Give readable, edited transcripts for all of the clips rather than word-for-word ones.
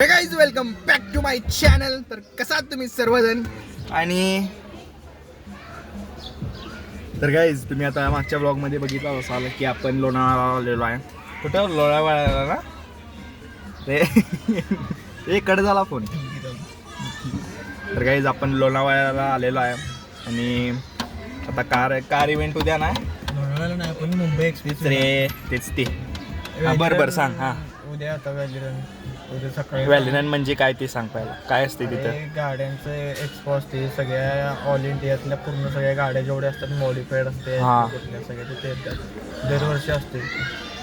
Guys welcome back to my channel. तर कसा तुम्ही सर्वजण. आणि तर गाईज तुम्ही आता मागच्या ब्लॉगमध्ये बघितलं असाल की आपण लोणावळ्याला आलेलो आहे. कुठं लोणावळ्याला ना ते एक कट झाला फोन. तर गाईज आपण लोणावळ्याला आलेलो आहे आणि आता कार इव्हेंट उद्या ना. लोणावळ्याला नाही पण मुंबई एक्सप्रेस रे तेच ते. बरं सांग. हां उद्या आता व्हॅलिरन उद्या सकाळी व्हॅलिरन म्हणजे काय ते सांग पहिला. काय असते तिथं? गाड्यांचं एक्सपो असते. सगळ्या ऑल इंडियातल्या पूर्ण सगळ्या गाड्या जेवढ्या असतात मॉडिफाईड असते कुठल्या सगळ्या तिथे येतात. दरवर्षी असते.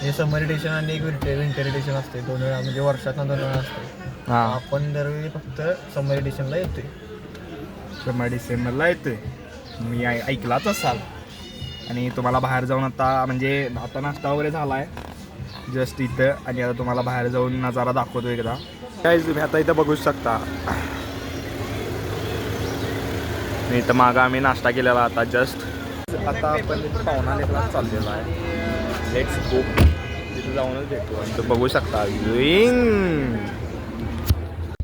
हे समर एडिशन आणि एक विंटर एडिशन असते. दोन वेळा म्हणजे वर्षातून 2 वेळा असते. आपण दरवेळी फक्त समर एडिशनला येतोय. समर डिसेंबरला येतोय. मी ऐकलाच असाल. आणि तुम्हाला बाहेर जाऊन आता म्हणजे आता नाश्ता वगैरे झाला आहे जस्ट इथं. आणि आता तुम्हाला बाहेर जाऊन नजारा दाखवतो एकदा. काय तुम्ही आता इथं बघू शकता. इथं मागं आम्ही नाश्ता केलेला आता जस्ट. आता आपण पावना लेकला चाललेलो आहे. Let's go. तिथं जाऊनच भेटू. आणि तो बघू शकता विंग.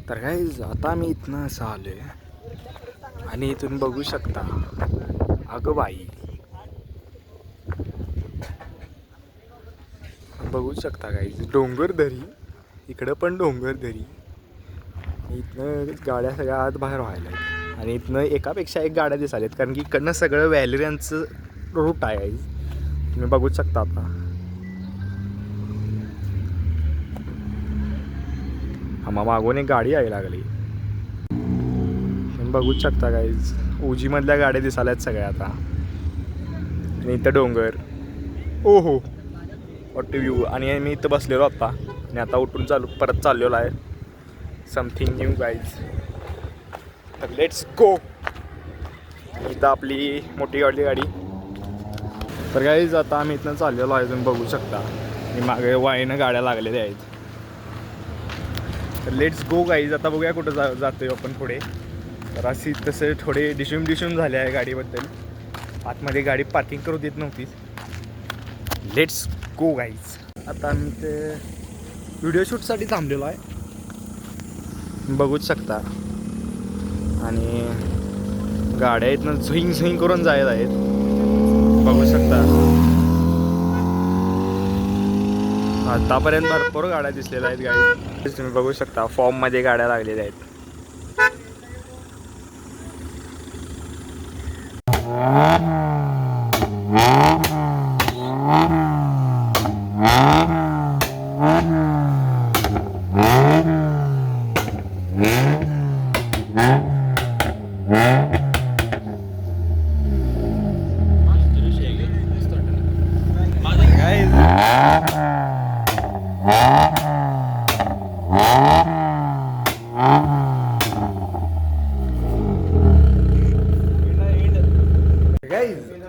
तर काय आता मी इथनं असं आलो आहे आणि इथून बघू शकता अगं बाई. बघू शकता काही डोंगर दरी. इकडं पण डोंगर दरी. इथनं गाड्या सगळ्या आत बाहेर व्हायला आहेत. आणि इथनं एकापेक्षा एक गाड्या दिसायला आहेत कारण की इकडनं सगळं व्हॅलिरनचं रूट आहे. तुम्ही बघूच शकता आता. मग मागून एक गाडी यायला लागली. तुम्ही बघूच शकता गाईज. उजीमधल्या गाड्या दिसायला आहेत सगळ्या आता. आणि इथं डोंगर. ओहो वॉट व्ह्यू. आणि मी इथं बसलेलो आता. आणि आता उठून परत चाललेलो आहे समथिंग न्यू गाईज. तर लेट्स गो. इथं आपली मोठी गाडी. तर गाईज आता आम्ही इथनं चाललेलो आहे. तुम्ही बघू शकता. आणि मागे वाईनं गाड्या लागलेल्या आहेत. तर लेट्स गो गाईज. आता बघूया कुठं जातोय आपण पुढे. तर अशी तसे थोडे डिशूम झाले आहे गाडीबद्दल. आतमध्ये गाडी पार्किंग करू देत नव्हती. Let's go guys. आता आम्ही ते व्हिडिओ शूटसाठी थांबलेलो आहे. बघूच शकता. आणि गाड्या इथनं झुईंग करून जायला आहेत. बघू शकता. आतापर्यंत भरपूर गाड्या दिसलेल्या आहेत गाडी. तुम्ही बघू शकता फॉर्ममध्ये गाड्या लागलेल्या आहेत.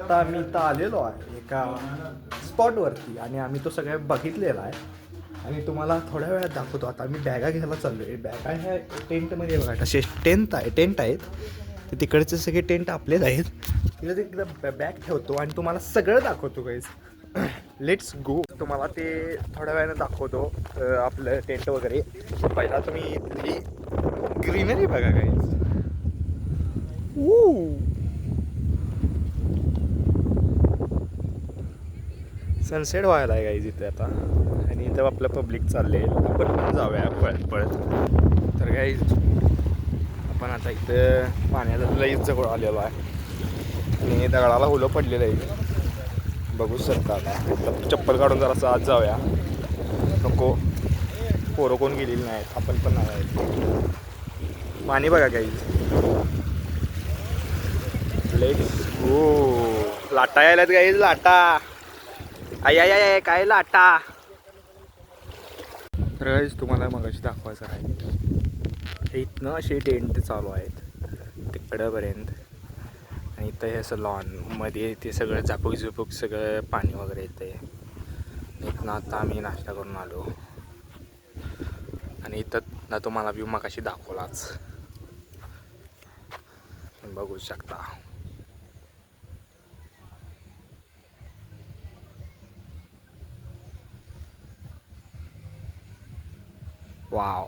आता आम्ही इथं आलेलो आहे एका स्पॉटवरती. आणि आम्ही तो सगळ्या बघितलेला आहे. आणि तुम्हाला थोड्या वेळात दाखवतो. आता आम्ही बॅगा घ्यायला चाललो आहे. बॅगा ह्या टेंटमध्ये बघा असे टेंट आहेत. ते तिकडचे सगळे टेंट आपलेच आहेत. तिकडे तिकडे बॅग ठेवतो आणि तुम्हाला सगळं दाखवतो गाईज. Let's go. तुम्हाला ते थोड्या वेळानं दाखवतो आपलं टेंट वगैरे. पहिला तुम्ही इथली ग्रीनरी बघा गाईज. सनसेट व्हायला आहे गाईज इथे आता. आणि इथं आपलं पब्लिक चालले. आपण पण जाऊया पळत. तर गाईज आपण आता इथं पाण्याला लईच जवळ आलेलो आहे. आणि दगडाला हुलं पडलेलं आहे. बघू शकता. आता चप्पल काढून जरासं आत जाऊया. नको पोरं कोण गेलेली नाहीत. आपण पण नाही आहेत. पाणी बघा गाईज. Let's go. लाटा यायल्यात गाईज. लाटा. आय काय लाटा. तर गाईज तुम्हाला मगाशी दाखवायचं आहे. इथनं असे टेंट चालू आहेत तिकडंपर्यंत. आणि इथं हे असं लॉन मध्ये ते सगळं झापूक सगळं पाणी वगैरे येतं आहे. इथनं आता आम्ही नाश्ता करून आलो. आणि इथं ना तुम्हाला व्ह्यू मगाशी दाखवलाच. बघू शकता. वाव.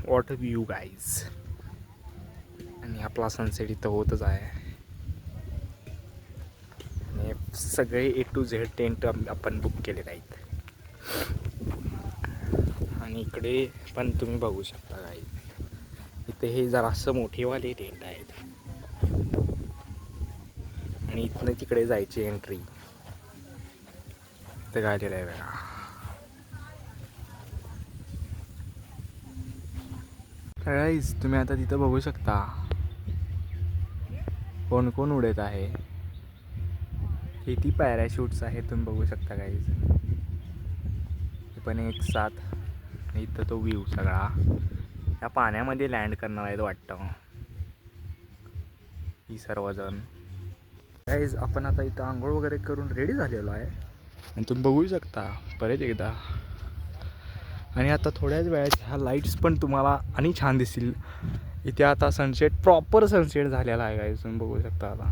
What view guys. आणि आपला सनसेट इथं होतच आहे. आणि सगळे A to Z टेंट आपण बुक केलेले आहेत. आणि इकडे पण तुम्ही बघू शकता गाईज, इथे हे जरासं मोठेवाले टेंट आहेत. आणि इथनं तिकडे जायची एंट्री इथं गायलेलं आहे बघा. गाईज तुम्ही आता तिथं बघू शकता कोण कोण उडत आहे. किती पॅराशूट्स आहेत तुम्ही बघू शकता गाईज. हे पण एक साथ. इथं तो व्ह्यू सगळा या पाण्यामध्ये लँड करणार आहेत वाटतं ही सर्वजण. गाईज आपण आता इथं आंघोळ वगैरे करून रेडी झालेलो आहे आणि तुम्ही बघू शकता परत एकदा. आणि आता थोड्याच वेळात ह्या लाईट्स पण तुम्हाला आणि छान दिसतील. इथे आता सनसेट, प्रॉपर सनसेट झालेला आहे गाईज, तुम्ही बघू शकता आता.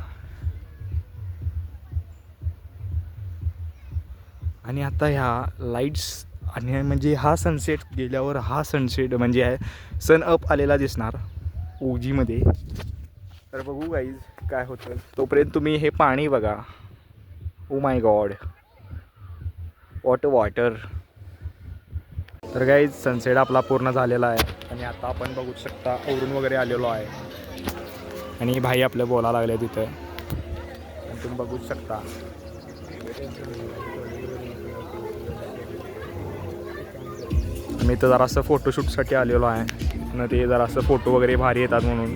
आणि आता ह्या लाईट्स आणि म्हणजे हा सनसेट गेल्यावर हा सनसेट म्हणजे आहे सन अप आलेला दिसणार ओजीमध्ये. तर बघू गाईज काय होतं. तोपर्यंत तुम्ही हे पाणी बघा. Oh my God, water. तर गाईज सनसेट आपला पूर्ण झालेला आहे. आणि आता आपण बघू शकता औरून वगैरे आलेलो आहे. आणि भाई आपले बोलायला लागले तिथे, आणि तुम्ही बघू शकता. मी तर जरासं फोटोशूटसाठी आलेलो आहे आणि ते जरासं फोटो वगैरे भारी येतात म्हणून.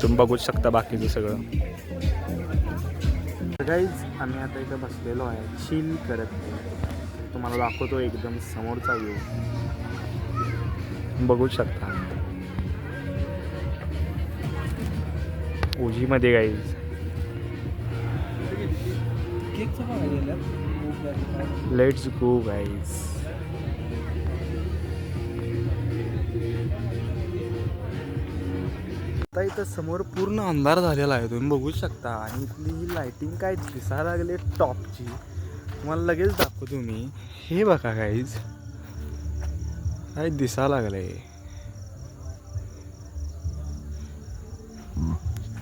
तुम्ही बघूच शकता बाकीचं सगळं. गाईज आम्ही आता इथं बसलेलो आहे चिल करत. तुम्हाला दाखवतो एकदम समोरचा व्ह्यू, बघूच शकता ओजीमध्ये गाईज. Let's go guys. आता इथं समोर पूर्ण अंधार झालेला आहे, तुम्ही बघू शकता. आणि इथली ही लाइटिंग काय दिसायला लागली टॉपची, तुम्हाला लगेच दाखवतो मी. हे बघा गाईज काय दिसायला लागलंय.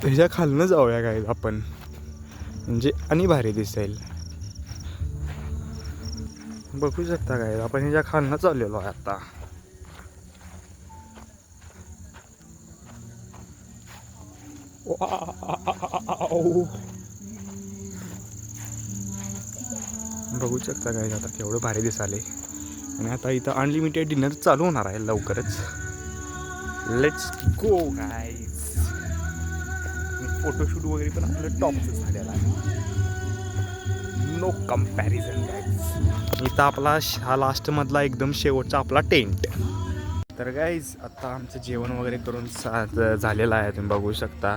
ह्याच्या खालनं जाऊया गाईज आपण, म्हणजे आणि भारी दिसेल. बघू शकता गाईज आपण ह्याच्या खालनं चाललेलो आहे आता. बघू शकता गाईज आता केवढं भारी दिसाले. आणि आता इथं अनलिमिटेड डिनर चालू होणार आहे लवकरच. Let's go guys. फोटोशूट वगैरे पण आपलं टॉपचं झालेलं आहे, नो कम्पॅरिझन गाईज. इथं आपला हा लास्टमधला एकदम शेवटचा आपला टेंट. तर गाईज आता आमचं जेवण वगैरे करून झालेलं आहे, तुम्ही बघू शकता.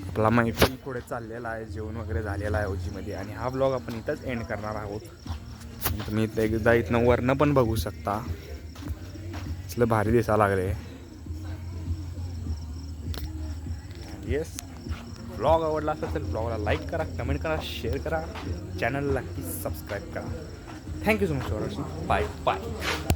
आपला मैफिल पुढे चाललेला आहे, जेवण वगैरे झालेला आहे ओजीमध्ये. आणि हा ब्लॉग आपण इथंच एंड करणार आहोत. तुम्ही इथं एकदा इथनं वरनं पण बघू शकता, असलं भारी दिसायला लागले. येस, ब्लॉग आवडला असेल तर ब्लॉगला लाईक करा, कमेंट करा, शेअर करा, चॅनलला नक्की सबस्क्राईब करा. Thank you so much for watching. Bye bye.